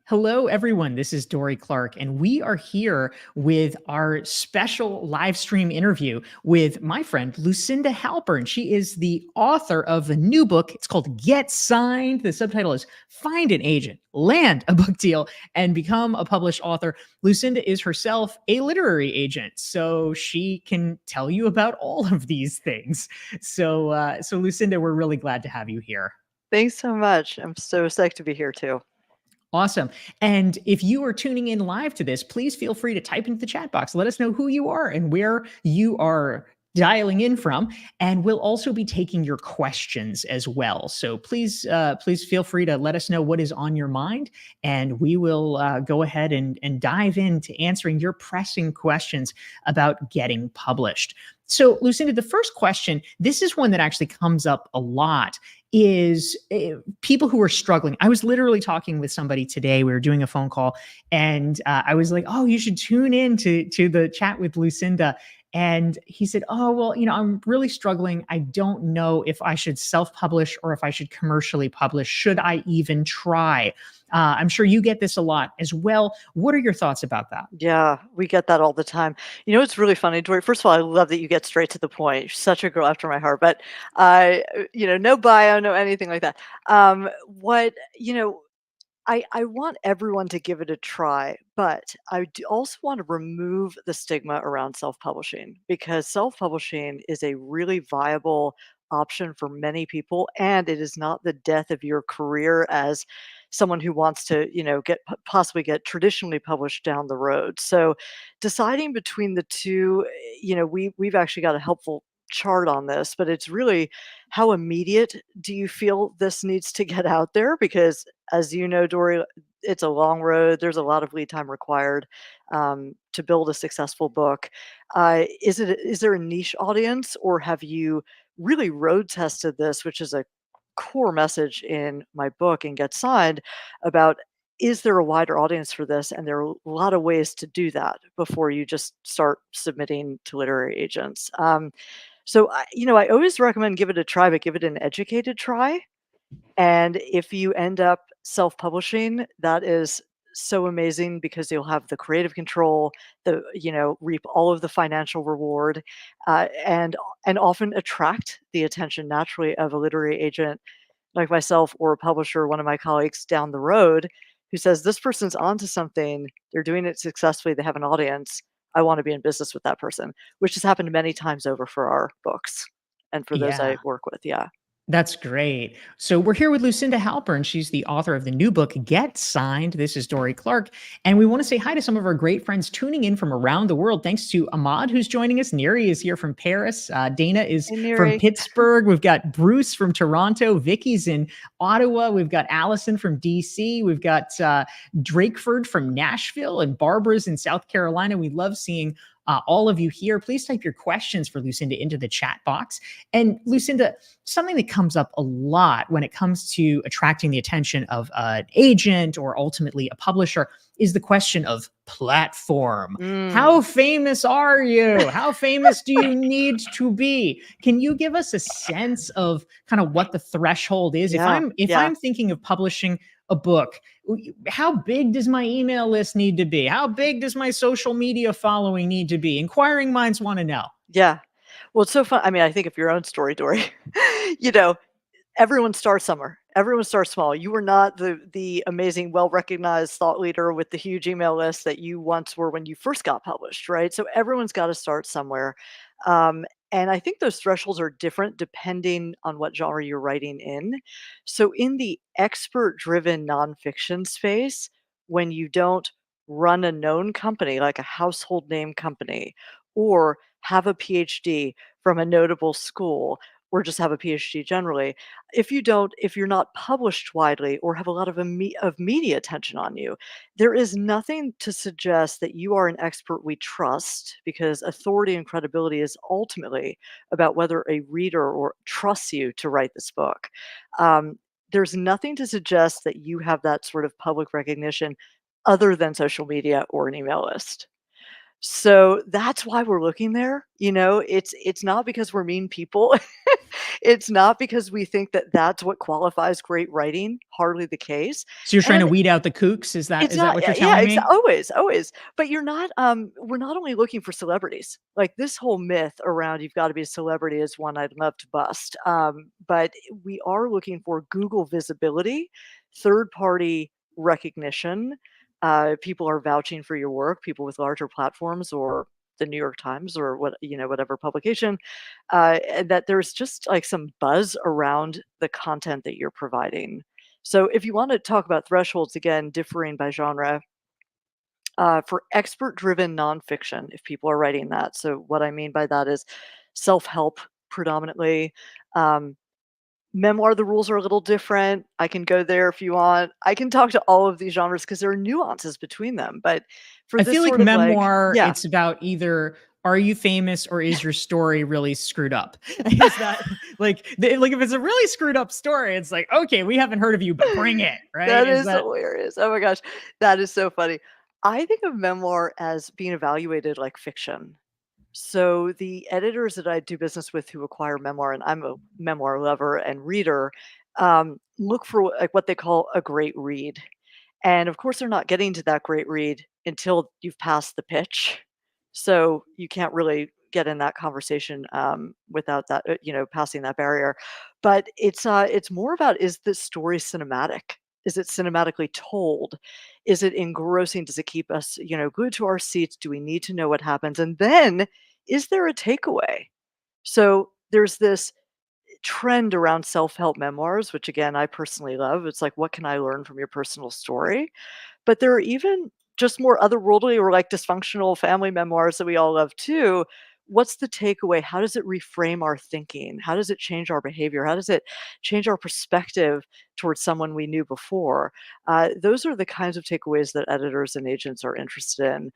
Hello, everyone. This is Dorie Clark, and we are here with our special live stream interview with my friend Lucinda Halpern. She is the author of a new book. It's called Get Signed. The subtitle is Find an Agent, Land a Book Deal, and Become a Published Author. Lucinda is herself a literary agent, so she can tell you about all of these things. So Lucinda, we're really glad to have you here. Thanks so much. I'm so psyched to be here too. Awesome. And if you are tuning in live to this, please feel free to type into the chat box. Let us know who you are and where you are dialing in from. And we'll also be taking your questions as well. So please feel free to let us know what is on your mind. And we will go ahead and dive into answering your pressing questions about getting published. So, Lucinda, the first question, this is one that actually comes up a lot, is people who are struggling. I was literally talking with somebody today. We were doing a phone call, and I was like, "Oh, you should tune in to the chat with Lucinda." And he said, "Oh, well, I'm really struggling. I don't know if I should self-publish or if I should commercially publish. Should I even try?" I'm sure you get this a lot as well. What are your thoughts about that? Yeah, we get that all the time. It's really funny, Dory. First of all, I love that you get straight to the point. You're such a girl after my heart. But no bio, no anything like that. What I want everyone to give it a try, but I do also want to remove the stigma around self-publishing because self-publishing is a really viable option for many people, and it is not the death of your career as someone who wants to, possibly get traditionally published down the road. So, deciding between the two, we've actually got a helpful chart on this, but it's really how immediate do you feel this needs to get out there? Because as you know, Dory, it's a long road. There's a lot of lead time required to build a successful book. Is there a niche audience, or have you really road tested this, which is a core message in my book and Get Signed about is there a wider audience for this? And there are a lot of ways to do that before you just start submitting to literary agents. I always recommend give it a try, but give it an educated try. And if you end up self-publishing, that is so amazing because you'll have the creative control, reap all of the financial reward, and often attract the attention naturally of a literary agent like myself or a publisher, one of my colleagues down the road, who says, "This person's onto something. They're doing it successfully. They have an audience. I want to be in business with that person," which has happened many times over for our books and for those Yeah. I work with. Yeah. That's great. So we're here with Lucinda Halpern. She's the author of the new book, Get Signed. This is Dorie Clark. And we want to say hi to some of our great friends tuning in from around the world. Thanks to Ahmad, who's joining us. Neri is here from Paris. Dana is Hey, from Neri. Pittsburgh. We've got Bruce from Toronto. Vicky's in Ottawa. We've got Allison from DC. We've got Drakeford from Nashville, and Barbara's in South Carolina. We love seeing all of you here. Please type your questions for Lucinda into the chat box. And Lucinda, something that comes up a lot when it comes to attracting the attention of an agent or ultimately a publisher is the question of platform. How Mm. famous are you? How famous do you need to be? Can you give us a sense of kind of what the threshold is? If Yeah. I'm thinking of publishing a book, how big does my email list need to be? How big does my social media following need to be? Inquiring minds want to know. Yeah. Well, it's so fun. I mean, I think of your own story, Dory. you know, Everyone starts somewhere. Everyone starts small. You were not the amazing, well-recognized thought leader with the huge email list that you once were when you first got published, right? So everyone's got to start somewhere. And I think those thresholds are different depending on what genre you're writing in. So in the expert-driven nonfiction space, when you don't run a known company like a household name company or have a PhD from a notable school or just have a PhD generally, if you're not published widely or have a lot of media attention on you, there is nothing to suggest that you are an expert we trust, because authority and credibility is ultimately about whether a reader or trusts you to write this book. There's nothing to suggest that you have that sort of public recognition other than social media or an email list. So that's why we're looking there, it's not because we're mean people. It's not because we think that that's what qualifies great writing, hardly the case. So you're trying to And weed out the kooks? it's Is that not what you're yeah, telling me? always, always. But we're not only looking for celebrities. Like, this whole myth around you've gotta be a celebrity is one I'd love to bust. But we are looking for Google visibility, third-party recognition, people are vouching for your work, people with larger platforms or the New York Times or whatever publication, and that there's just, like, some buzz around the content that you're providing. So if you want to talk about thresholds again, differing by genre, for expert-driven nonfiction, if people are writing that. So what I mean by that is self-help predominantly. Um, Memoir, the rules are a little different. I can go there if you want. I can talk to all of these genres because there are nuances between them. But for I this feel like sort of memoir, yeah, it's about either are you famous or is your story really screwed up? Is that like if it's a really screwed up story, it's like, okay, we haven't heard of you, but bring it, right? that Is is that hilarious. Oh my gosh, that is so funny. I think of memoir as being evaluated like fiction. So the editors that I do business with who acquire memoir, and I'm a memoir lover and reader, look for like what they call a great read. And of course, they're not getting to that great read until you've passed the pitch. So you can't really get in that conversation without that, passing that barrier. But it's more about, is this story cinematic? Is it cinematically told? Is it engrossing? Does it keep us, glued to our seats? Do we need to know what happens? And then, is there a takeaway? So there's this trend around self-help memoirs, which again I personally love. It's like, what can I learn from your personal story? But there are even just more otherworldly or like dysfunctional family memoirs that we all love too. What's the takeaway? How does it reframe our thinking? How does it change our behavior? How does it change our perspective towards someone we knew before? Those are the kinds of takeaways that editors and agents are interested in,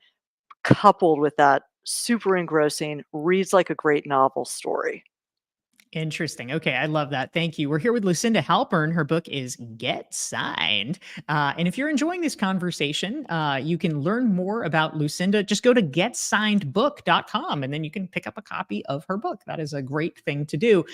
coupled with that super engrossing, reads like a great novel story. interesting? Okay, I love that. Thank you. We're here with Lucinda Halpern. Her book is Get Signed. And if you're enjoying this conversation, you can learn more about Lucinda. Just go to getsignedbook.com and then you can pick up a copy of her book. That is a great thing to do.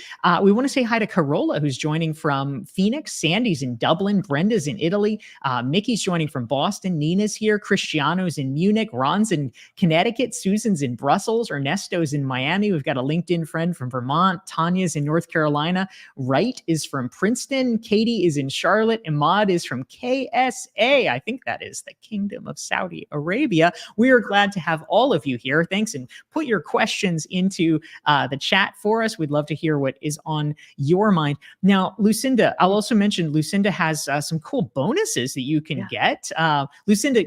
We want to say hi to Carola, who's joining from Phoenix. Sandy's in Dublin. Brenda's in Italy. Mickey's joining from Boston. Nina's here. Cristiano's in Munich. Ron's in Connecticut. Susan's in Brussels. Ernesto's in Miami. We've got a LinkedIn friend from Vermont. Tanya's in North Carolina. Wright is from Princeton. Katie is in Charlotte. Imad is from KSA. I think that is the Kingdom of Saudi Arabia. We are glad to have all of you here. Thanks. And put your questions into the chat for us. We'd love to hear what is on your mind. Now, Lucinda, I'll also mention Lucinda has some cool bonuses that you can Yeah. get. Lucinda,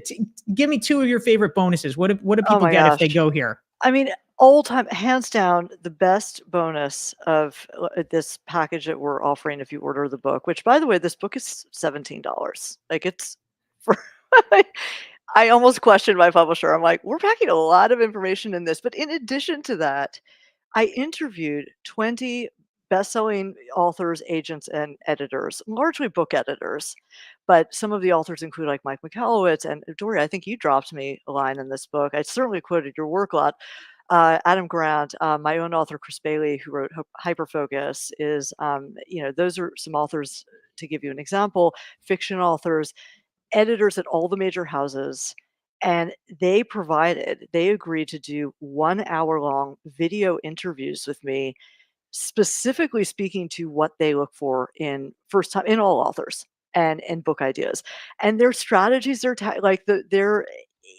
give me two of your favorite bonuses. What do Oh people my get if gosh. they go here? I mean, all time, hands down, the best bonus of this package that we're offering if you order the book, which by the way, this book is $17. Like, it's for I almost questioned my publisher. I'm like, we're packing a lot of information in this. But in addition to that, I interviewed 20 best-selling authors, agents, and editors, largely book editors. But some of the authors include like Mike Michalowicz and Dorie. I think you dropped me a line in this book. I certainly quoted your work a lot. Adam Grant, my own author, Chris Bailey, who wrote Hyperfocus, is, those are some authors to give you an example, fiction authors, editors at all the major houses. And they agreed to do 1 hour long video interviews with me, specifically speaking to what they look for in first time in all authors and book ideas and their strategies, like their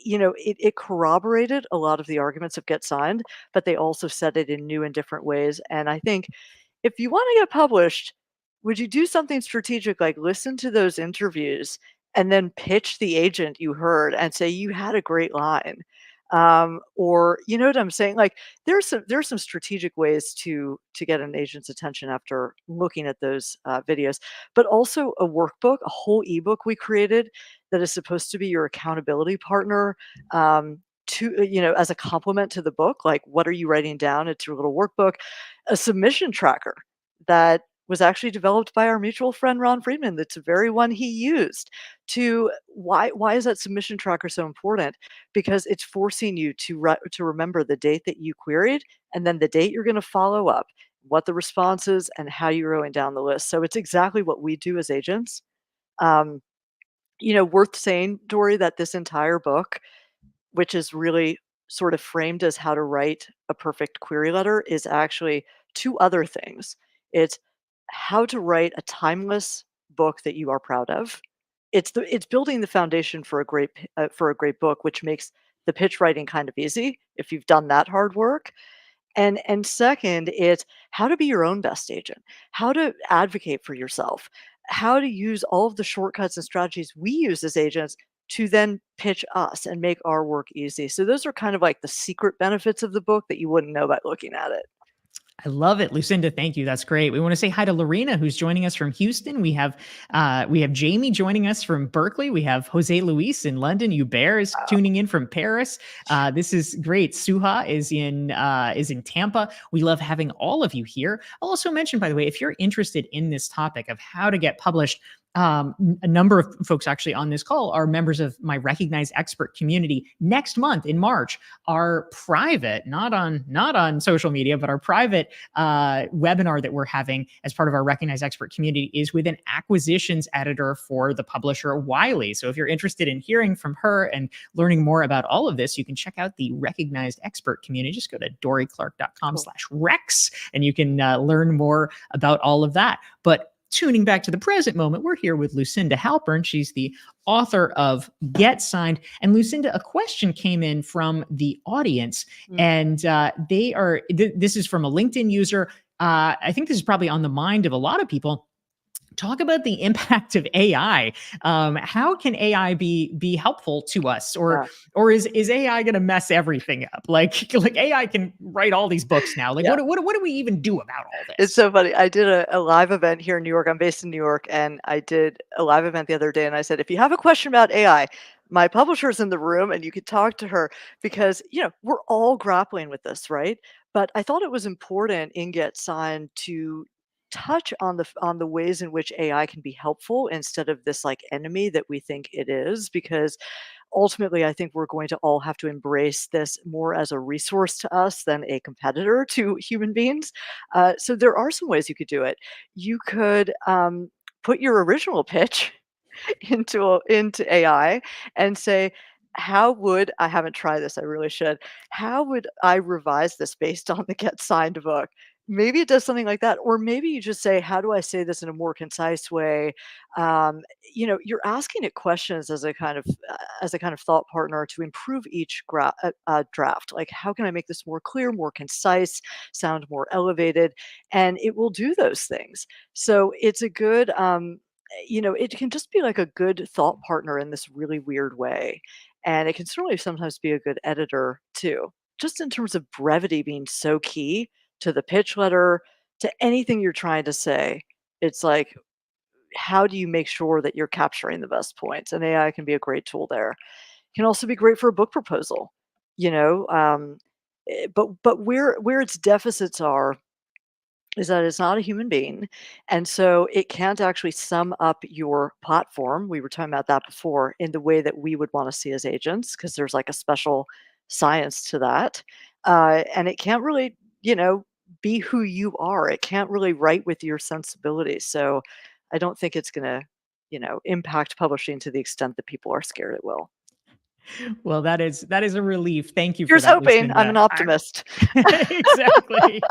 it corroborated a lot of the arguments of Get Signed, but they also said it in new and different ways. And I think if you want to get published, would you do something strategic like listen to those interviews and then pitch the agent you heard and say you had a great line, or you know what I'm saying, like there's some strategic ways to get an agent's attention after looking at those videos, but also a workbook, a whole ebook we created that is supposed to be your accountability partner, to as a complement to the book. Like, what are you writing down? It's your little workbook, a submission tracker that was actually developed by our mutual friend Ron Friedman. That's the very one he used to why is that submission tracker so important? Because it's forcing you to remember the date that you queried and then the date you're going to follow up, what the response is, and how you're going down the list. So it's exactly what we do as agents. Um, worth saying, Dory, that this entire book, which is really sort of framed as how to write a perfect query letter, is actually two other things. It's how to write a timeless book that you are proud of. It's building the foundation for a great book, which makes the pitch writing kind of easy if you've done that hard work. And second, it's how to be your own best agent, how to advocate for yourself, how to use all of the shortcuts and strategies we use as agents to then pitch us and make our work easy. So those are kind of like the secret benefits of the book that you wouldn't know by looking at it. I love it, Lucinda. Thank you. That's great. We want to say hi to Lorena, who's joining us from Houston. We have Jamie joining us from Berkeley. We have Jose Luis in London. Hubert is tuning in from Paris. This is great. Suha is in Tampa. We love having all of you here. I'll also mention, by the way, if you're interested in this topic of how to get published, a number of folks actually on this call are members of my recognized expert community. Next month in March, our private, not on social media, but our private webinar that we're having as part of our recognized expert community is with an acquisitions editor for the publisher Wiley. So if you're interested in hearing from her and learning more about all of this, you can check out the recognized expert community. Just go to dorieclark.com/rex and you can learn more about all of that. But tuning back to the present moment, we're here with Lucinda Halpern. She's the author of Get Signed. And Lucinda, a question came in from the audience, and this is from a LinkedIn user. I think this is probably on the mind of a lot of people. Talk about the impact of AI. How can AI be helpful to us, or is AI going to mess everything up? Like AI can write all these books now. Like what do we even do about all this? It's so funny. I did a live event here in New York. I'm based in New York, and I did a live event the other day, and I said, if you have a question about AI, my publisher's in the room and you could talk to her because, we're all grappling with this, right? But I thought it was important in Get Signed to touch on the ways in which AI can be helpful instead of this like enemy that we think it is, because ultimately, I think we're going to all have to embrace this more as a resource to us than a competitor to human beings. So there are some ways you could do it. You could put your original pitch into AI and say, how would I haven't tried this, I really should. How would I revise this based on the Get Signed book? Maybe it does something like that. Or maybe you just say, how do I say this in a more concise way? You're asking it questions as a kind of thought partner to improve each draft. Like, how can I make this more clear, more concise, sound more elevated? And it will do those things. So it's a good it can just be like a good thought partner in this really weird way. And it can certainly sometimes be a good editor too, just in terms of brevity being so key to the pitch letter, to anything you're trying to say. It's like, how do you make sure that you're capturing the best points? And AI can be a great tool there. It can also be great for a book proposal, you know. But where its deficits are is that it's not a human being, and so it can't actually sum up your platform, we were talking about that before, in the way that we would wanna see as agents, because there's, like, a special science to that, and it can't really, be who you are, it can't really write with your sensibilities, so I don't think it's gonna, impact publishing to the extent that people are scared it will. Well, that is a relief. Thank you for Here's that, hoping, I'm Lucinda. an optimist. Exactly.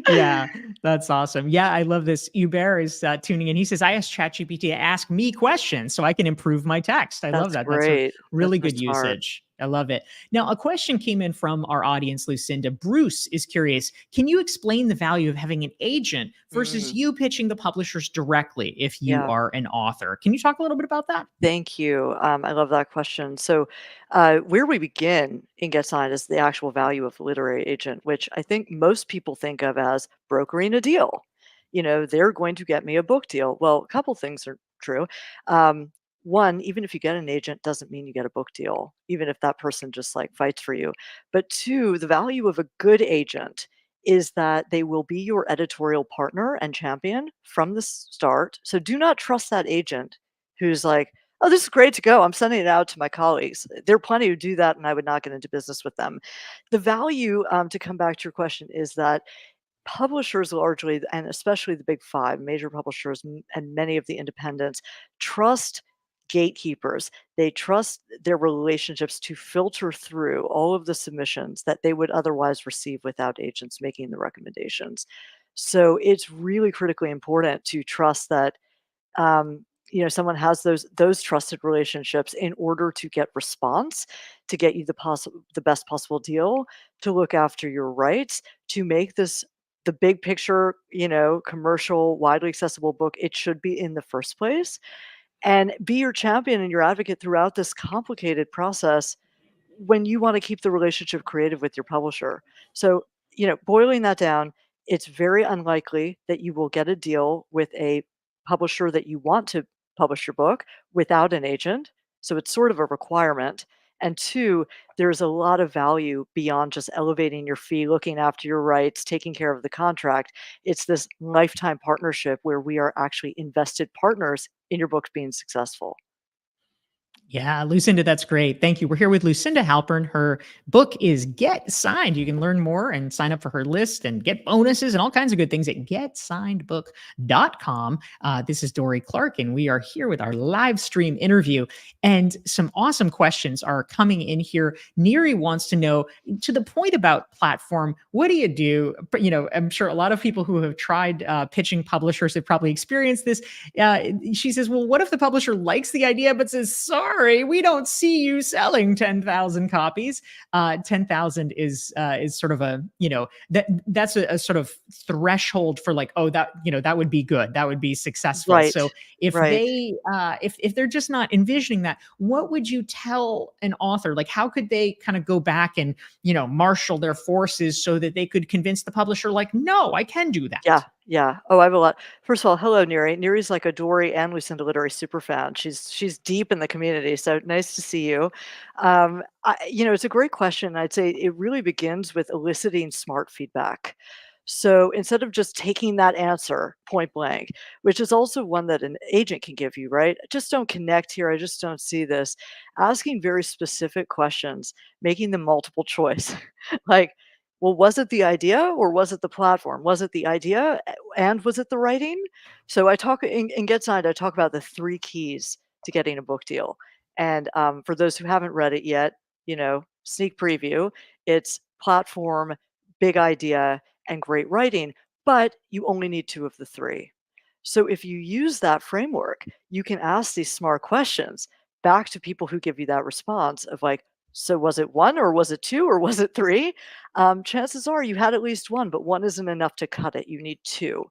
Yeah, that's awesome. Yeah, I love this. Hubert is tuning in. He says, I asked ChatGPT to ask me questions so I can improve my text. I love That's that. That's a great. That's really so good smart. usage. I love it. Now, a question came in from our audience, Lucinda. Bruce is curious. Can you explain the value of having an agent versus Mm, you pitching the publishers directly if you yeah. are an author? Can you talk a little bit about that? Thank you. I love that question. So, where we begin in Get Signed is the actual value of literary agent, which I think most people think of as brokering a deal. They're going to get me a book deal. Well, a couple things are true. Um, One, even if you get an agent, doesn't mean you get a book deal, even if that person just like fights for you. But two, the value of a good agent is that they will be your editorial partner and champion from the start. So do not trust that agent who's like, "Oh, this is great to go. I'm sending it out to my colleagues." There are plenty who do that, and I would not get into business with them. The value, to come back to your question, is that publishers largely, and especially the big 5 major publishers and many of the independents, trust gatekeepers. They trust their relationships to filter through all of the submissions that they would otherwise receive without agents making the recommendations. So it's really critically important to trust that someone has those trusted relationships in order to get response, to get you the best possible deal, to look after your rights, to make this the big picture, commercial, widely accessible book it should be in the first place, and be your champion and your advocate throughout this complicated process when you want to keep the relationship creative with your publisher. So, boiling that down, it's very unlikely that you will get a deal with a publisher that you want to publish your book without an agent. So it's sort of a requirement. And two, there's a lot of value beyond just elevating your fee, looking after your rights, taking care of the contract. It's this lifetime partnership where we are actually invested partners in your book being successful. Yeah, Lucinda, that's great. Thank you. We're here with Lucinda Halpern. Her book is Get Signed. You can learn more and sign up for her list and get bonuses and all kinds of good things at getsignedbook.com. This is Dorie Clark, and we are here with our live stream interview. And some awesome questions are coming in here. Neri wants to know, to the point about platform, what do you do? I'm sure a lot of people who have tried pitching publishers have probably experienced this. She says, well, what if the publisher likes the idea but says, sorry, we don't see you selling 10,000 copies. 10,000 is sort of that's a sort of threshold for like, oh, that would be good. That would be successful. Right. So if Right. if they're just not envisioning that, what would you tell an author? Like, how could they kind of go back and, marshal their forces so that they could convince the publisher, like, no, I can do Yeah, that. yeah. Oh, I have a lot. First of all, hello, Neri. Neri's like a Dory and Lucinda Literary super fan. She's deep in the community, so nice to see you. It's a great question. I'd say it really begins with eliciting smart feedback. So instead of just taking that answer point blank, which is also one that an agent can give you, right? I just don't connect here. I just don't see this. Asking very specific questions, making them multiple choice, like, well, was it the idea or was it the platform? Was it the idea and was it the writing? So I talk in Get Signed, I talk about the 3 keys to getting a book deal. And for those who haven't read it yet, sneak preview, it's platform, big idea, and great writing, but you only need 2 of the 3. So if you use that framework, you can ask these smart questions back to people who give you that response of like, so was it 1 or was it 2 or was it 3? Chances are you had at least 1, but 1 isn't enough to cut it. You need 2.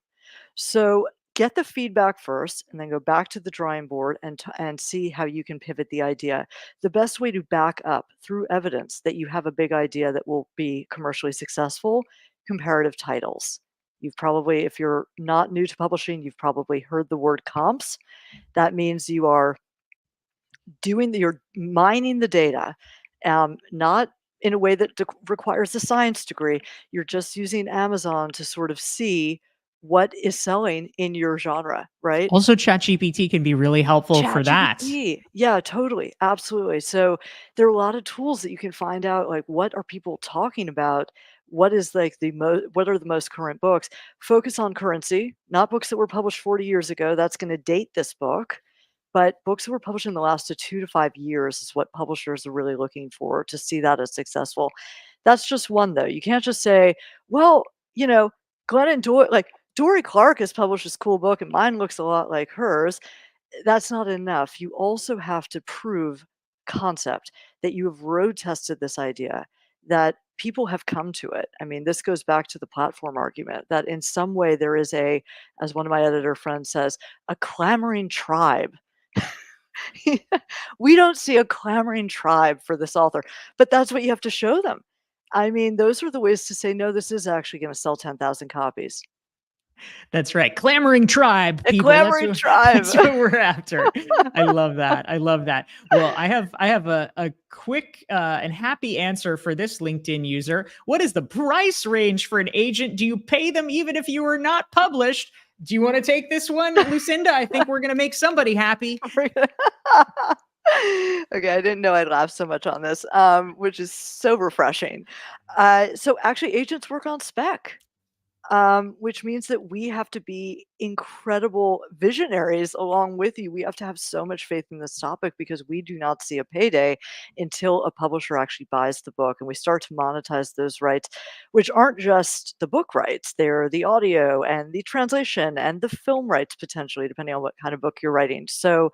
So get the feedback first and then go back to the drawing board and see how you can pivot the idea. The best way to back up through evidence that you have a big idea that will be commercially successful, comparative titles. You've probably, if you're not new to publishing, you've probably heard the word comps. That means you are you're mining the data, not in a way that requires a science degree. You're just using Amazon to sort of see what is selling in your genre, right? Also, ChatGPT can be really helpful for that. ChatGPT. Yeah, totally. Absolutely. So there are a lot of tools that you can find out like what are people talking about? What is like what are the most current books? Focus on currency, not books that were published 40 years ago. That's going to date this book. But books that were published in the last 2 to 5 years is what publishers are really looking for to see that as successful. That's just one though. You can't just say, well, Glenn and Dory, like Dorie Clark has published this cool book and mine looks a lot like hers. That's not enough. You also have to prove concept, that you have road tested this idea, that people have come to it. I mean, this goes back to the platform argument that in some way there is as one of my editor friends says, a clamoring tribe. We don't see a clamoring tribe for this author, but that's what you have to show them. I mean, those are the ways to say, no, this is actually going to sell 10,000 copies. That's right. Clamoring tribe, A people. clamoring tribe. That's what we're after. I love that. I love that. Well, I have a quick and happy answer for this LinkedIn user. What is the price range for an agent? Do you pay them even if you are not published? Do you want to take this one, Lucinda? I think we're going to make somebody happy. Okay, I didn't know I'd laugh so much on this, which is so refreshing. So actually, agents work on spec, which means that we have to be incredible visionaries along with you. We have to have so much faith in this topic because we do not see a payday until a publisher actually buys the book and we start to monetize those rights, which aren't just the book rights, they're the audio and the translation and the film rights potentially, depending on what kind of book you're writing. So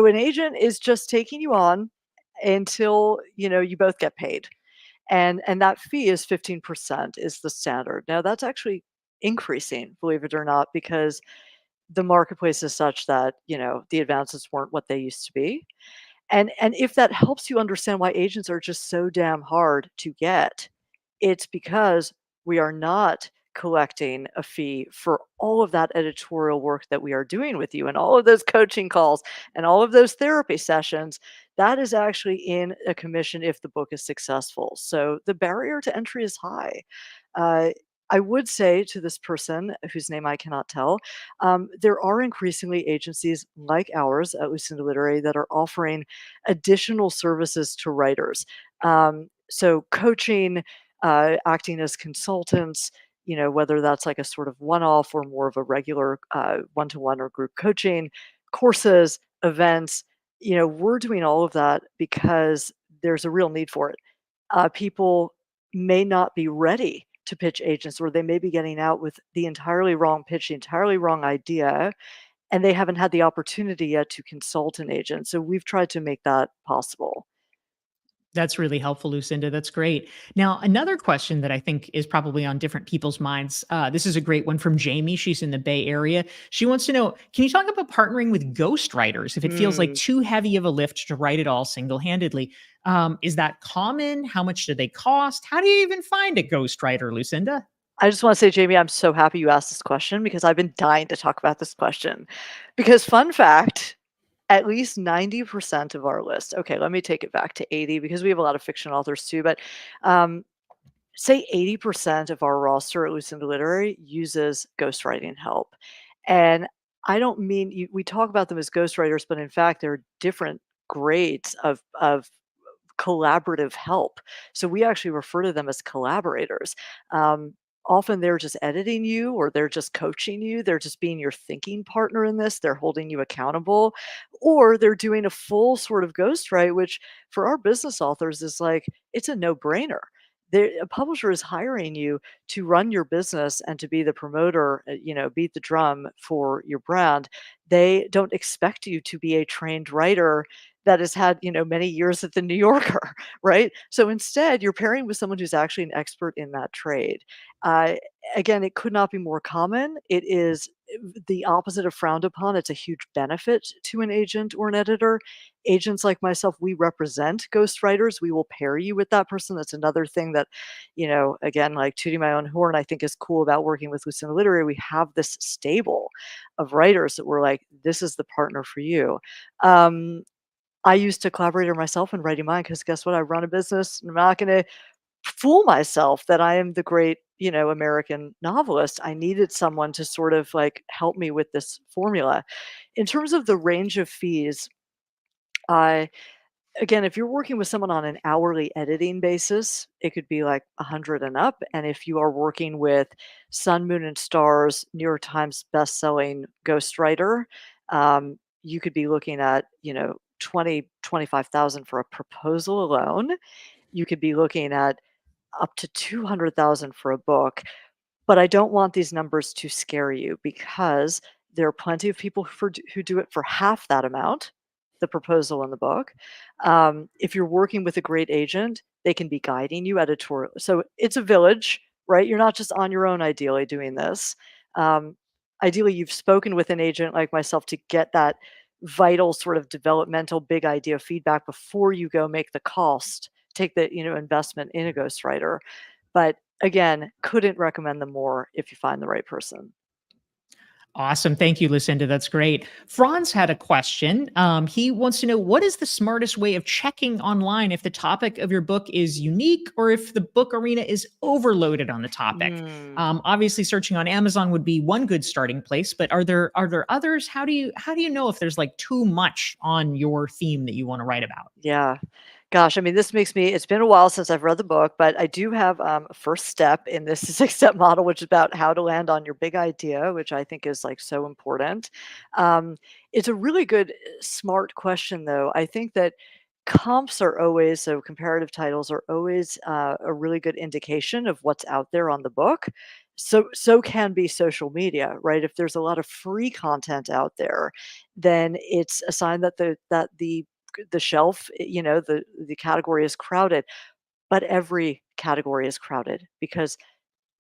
an agent is just taking you on until you both get paid, and that fee is 15% is the standard. Now that's actually increasing, believe it or not, because the marketplace is such that, the advances weren't what they used to be. And if that helps you understand why agents are just so damn hard to get, it's because we are not collecting a fee for all of that editorial work that we are doing with you and all of those coaching calls and all of those therapy sessions. That is actually in a commission if the book is successful. So the barrier to entry is high. Uh, I would say to this person whose name I cannot tell, there are increasingly agencies like ours at Lucinda Literary that are offering additional services to writers. So coaching, acting as consultants, whether that's like a sort of one-off or more of a regular one-to-one or group coaching, courses, events, we're doing all of that because there's a real need for it. People may not be ready to pitch agents, or they may be getting out with the entirely wrong pitch, the entirely wrong idea, and they haven't had the opportunity yet to consult an agent. So we've tried to make that possible. That's really helpful, Lucinda. That's great. Now, another question that I think is probably on different people's minds. This is a great one from Jamie. She's in the Bay Area. She wants to know, can you talk about partnering with ghostwriters if it feels like Mm. too heavy of a lift to write it all single handedly? Is that common? How much do they cost? How do you even find a ghostwriter, Lucinda? I just want to say, Jamie, I'm so happy you asked this question because I've been dying to talk about this question. Because, fun fact, at least 90% of our list, okay, let me take it back to 80 because we have a lot of fiction authors too, but um, say 80% of our roster at Lucinda Literary uses ghostwriting help. And I don't mean we talk about them as ghostwriters, but in fact, there are different grades of collaborative help. So we actually refer to them as collaborators. Often they're just editing you or they're just coaching you. They're just being your thinking partner in this. They're holding you accountable, or they're doing a full sort of ghostwrite, which for our business authors is like, it's a no brainer. A publisher is hiring you to run your business and to be the promoter, beat the drum for your brand. They don't expect you to be a trained writer that has had, many years at the New Yorker, right? So instead, you're pairing with someone who's actually an expert in that trade. Uh, Again, it could not be more common. It is the opposite of frowned upon. It's a huge benefit to an agent or an editor. Agents like myself, we represent ghostwriters. We will pair you with that person. That's another thing that, again, like tooting my own horn, I think is cool about working with Lucinda Literary. We have this stable of writers that we're like, this is the partner for you. Um, I used a collaborator myself in writing mine because guess what? I run a business. And I'm not going to fool myself that I am the great, American novelist. I needed someone to sort of like help me with this formula. In terms of the range of fees, I again, if you're working with someone on an hourly editing basis, it could be like 100 and up. And if you are working with Sun, Moon, and Stars, New York Times best-selling ghostwriter, you could be looking at, 25,000 for a proposal alone. You could be looking at up to 200,000 for a book. But I don't want these numbers to scare you because there are plenty of people who do it for half that amount, the proposal in the book. If you're working with a great agent, they can be guiding you editorial. So it's a village, right? You're not just on your own ideally doing this. Um, Ideally, you've spoken with an agent like myself to get that vital sort of developmental big idea feedback before you go make the cost, take the investment in a ghostwriter. But Again, couldn't recommend them more if you find the right person. Awesome. Thank you, Lucinda. That's great. Franz had a question. He wants to know, what is the smartest way of checking online if the topic of your book is unique or if the book arena is overloaded on the topic? Mm. Obviously, searching on Amazon would be one good starting place, but are there others? How do you know if there's like too much on your theme that you want to write about? Yeah. Gosh, I mean, this makes me it's been a while since I've read the book, but I do have, a first step in this six-step model, which is about how to land on your big idea, which I think is, like, so important. Um, it's a really good, smart question, though. I think that comps are always so comparative titles are always, a really good indication of what's out there on the book. So can be social media, right? If there's a lot of free content out there, then it's a sign that the shelf, the category is crowded, but every category is crowded because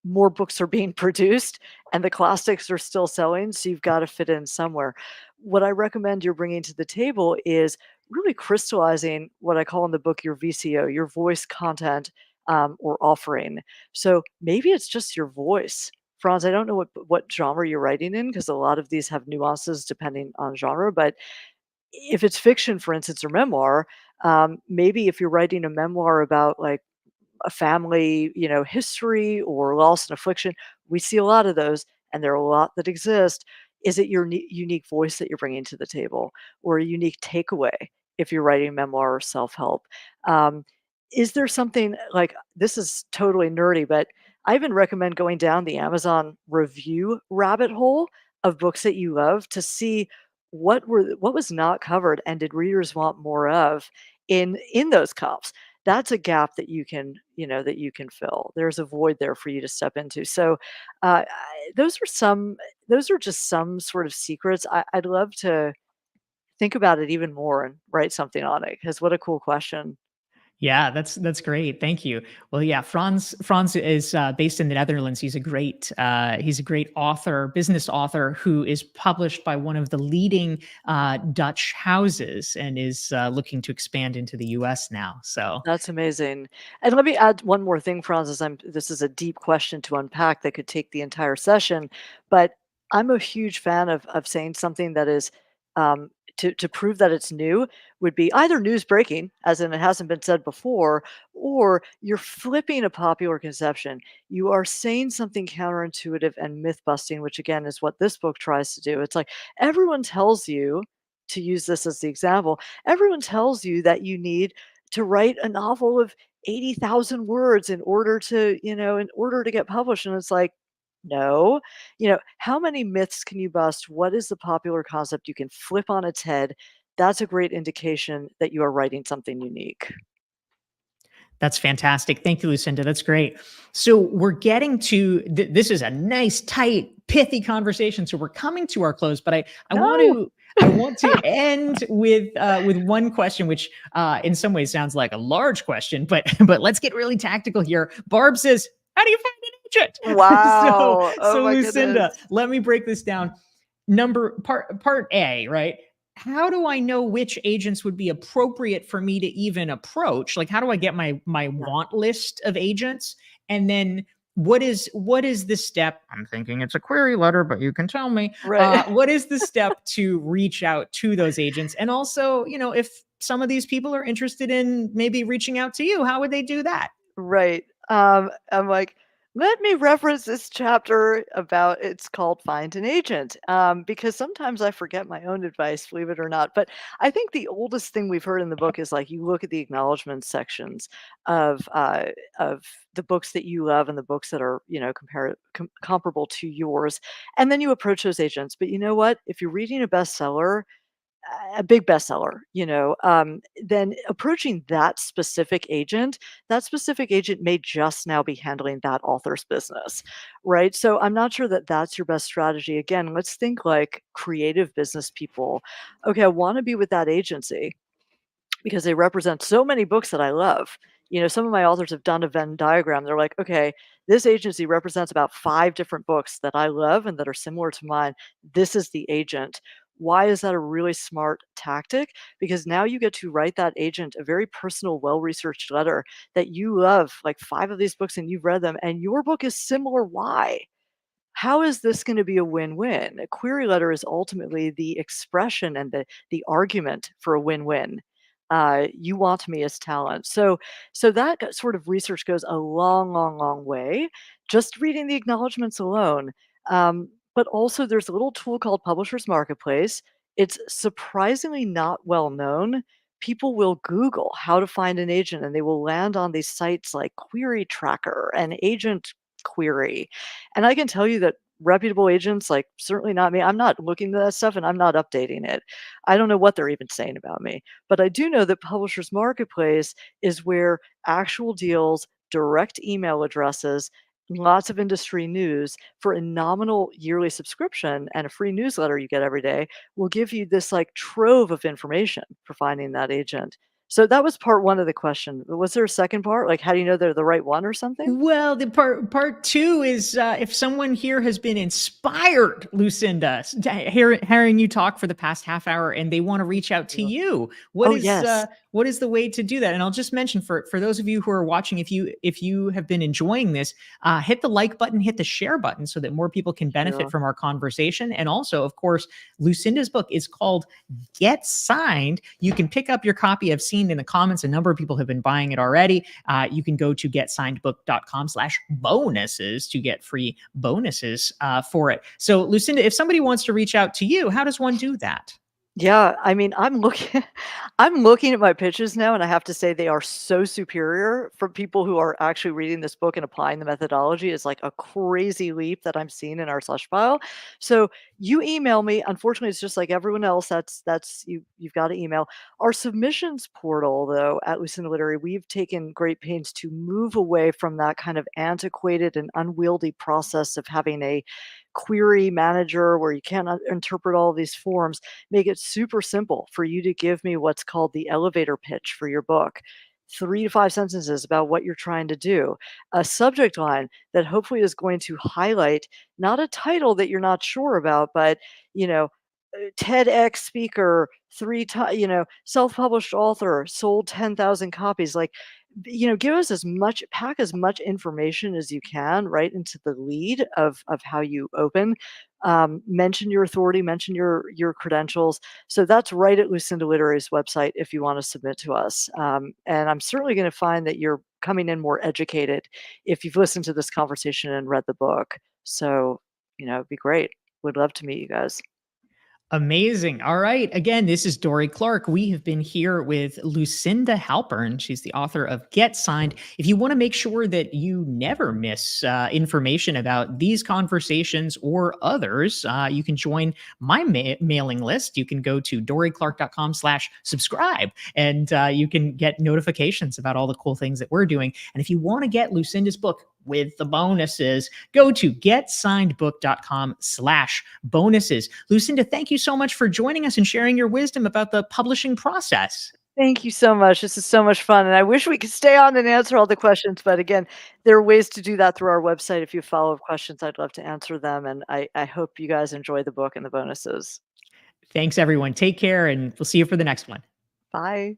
more books are being produced and the classics are still selling, so you've got to fit in somewhere. What I recommend you're bringing to the table is really crystallizing what I call in the book your VCO, your voice content or offering. So maybe it's just your voice. Franz, I don't know what genre you're writing in because a lot of these have nuances depending on genre, but if it's fiction, for instance, or memoir, maybe if you're writing a memoir about like a family, history or loss and affliction, we see a lot of those, and there are a lot that exist. Is it your unique voice that you're bringing to the table, or a unique takeaway if you're writing memoir or self help? Um, is there something like this is totally nerdy, but I even recommend going down the Amazon review rabbit hole of books that you love to see what was not covered and did readers want more of in those comps. That's a gap that you can fill. There's a void there for you to step into. So, those are just some sort of secrets. I'd love to think about it even more and write something on it because what a cool question. Yeah, that's great. Thank you. Well, yeah, Franz is based in the Netherlands. He's a great author, business author who is published by one of the leading Dutch houses and is looking to expand into the U.S. now. So That's amazing. And let me add one more thing, Franz, as this is a deep question to unpack that could take the entire session. But I'm a huge fan of saying something that is to prove that it's new would be either news breaking, as in it hasn't been said before, or you're flipping a popular conception. You are saying something counterintuitive and myth busting, which again is what this book tries to do. It's like everyone tells you, to use this as the example, everyone tells you that you need to write a novel of 80,000 words in order to get published, and it's like, "No." How many myths can you bust? What is the popular concept you can flip on its head? That's a great indication that you are writing something unique. that's fantastic. Thank you, Lucinda. That's great. So we're getting to this is a nice, tight, pithy conversation. So we're coming to our close, but I want No. to I want to end with one question, which in some ways sounds like a large question, but but let's get really tactical here. Barb says, "How do you find an agent?" so Wow. Oh so my goodness. Lucinda, let me break this down. Part A, right? How do I know which agents would be appropriate for me to even approach? Like, how do I get my Yeah. want list of agents? And then what is the step? I'm thinking it's a query letter, but you can tell me. Right. What is the step to reach out to those agents? And also, if some of these people are interested in maybe reaching out to you, how would they do that? Right. I'm like, let me reference this chapter about it's called Find an Agent. Because sometimes I forget my own advice, believe it or not. But I think the oldest thing we've heard in the book is like you look at the acknowledgement sections of of the books that you love and the books that are, comparable to yours. And then you approach those agents. But you know what? If you're reading a big bestseller, then approaching that specific agent may just now be handling that author's business, right? So I'm not sure that that's your best strategy. Again, let's think like creative business people. Okay, I want to be with that agency because they represent so many books that I love. Some of my authors have done a Venn diagram. They're like, okay, this agency represents about 5 different books that I love and that are similar to mine. This is the agent. Why is that a really smart tactic? Because now you get to write that agent a very personal, well-researched letter that you love, like 5 of these books and you've read them, and your book is similar. Why? How is this gonna be a win-win? A query letter is ultimately the expression and the argument for a win-win. You want me as talent. So that sort of research goes a long, long, long way, just reading the acknowledgments alone. But also there's a little tool called Publishers Marketplace. It's surprisingly not well known. People will Google how to find an agent, and they will land on these sites like Query Tracker and Agent Query. And I can tell you that reputable agents, like certainly not me, I'm not looking at that stuff and I'm not updating it. I don't know what they're even saying about me. But I do know that Publishers Marketplace is where actual deals, direct email addresses, lots of industry news for a nominal yearly subscription and a free newsletter you get every day will give you this like trove of information for finding that agent. So that was part one of the question. Was there a second part? Like, how do you know they're the right one or something? Well, the part two is if someone here has been inspired, Lucinda, hearing you talk for the past half hour, and they want to reach out to you, Oh, yes. what is the way to do that? And I'll just mention for those of you who are watching, if you have been enjoying this, hit the like button, hit the share button, so that more people can benefit Sure. from our conversation. And also, of course, Lucinda's book is called Get Signed. You can pick up your copy. I've seen in the comments a number of people have been buying it already. You can go to getsignedbook.com/bonuses to get free bonuses for it. So, Lucinda, if somebody wants to reach out to you, how does one do that? Yeah, I mean, I'm looking I'm looking at my pitches now, and I have to say they are so superior for people who are actually reading this book and applying the methodology. Is like a crazy leap that I'm seeing in our slush pile. So you email me. Unfortunately, it's just like everyone else. That's you've got to email. Our submissions portal, though, at Lucinda Literary, we've taken great pains to move away from that kind of antiquated and unwieldy process of having a query manager where you can't interpret all these forms, make it super simple for you to give me what's called the elevator pitch for your book. 3 to 5 sentences about what you're trying to do. A subject line that hopefully is going to highlight not a title that you're not sure about, but, you know, TEDx speaker, 3 ti self-published author, sold 10,000 copies, like, give us as much pack as much information as you can right into the lead of how you open. Mention your authority, mention your credentials. So that's right at Lucinda Literary's website if you wanna submit to us. And I'm certainly gonna find that you're coming in more educated if you've listened to this conversation and read the book. So, it'd be great. Would love to meet you guys. Amazing. All right. Again, this is Dorie Clark. We have been here with Lucinda Halpern. She's the author of Get Signed. If you want to make sure that you never miss information about these conversations or others, you can join my mailing list. You can go to dorieclark.com/subscribe, and you can get notifications about all the cool things that we're doing. And if you want to get Lucinda's book with the bonuses, go to getsignedbook.com/bonuses. Lucinda, thank you so much for joining us and sharing your wisdom about the publishing process. Thank you so much. This is so much fun, and I wish we could stay on and answer all the questions, but again, there are ways to do that through our website. If you have follow-up questions, I'd love to answer them, and I hope you guys enjoy the book and the bonuses. Thanks, everyone. Take care, and we'll see you for the next one. Bye.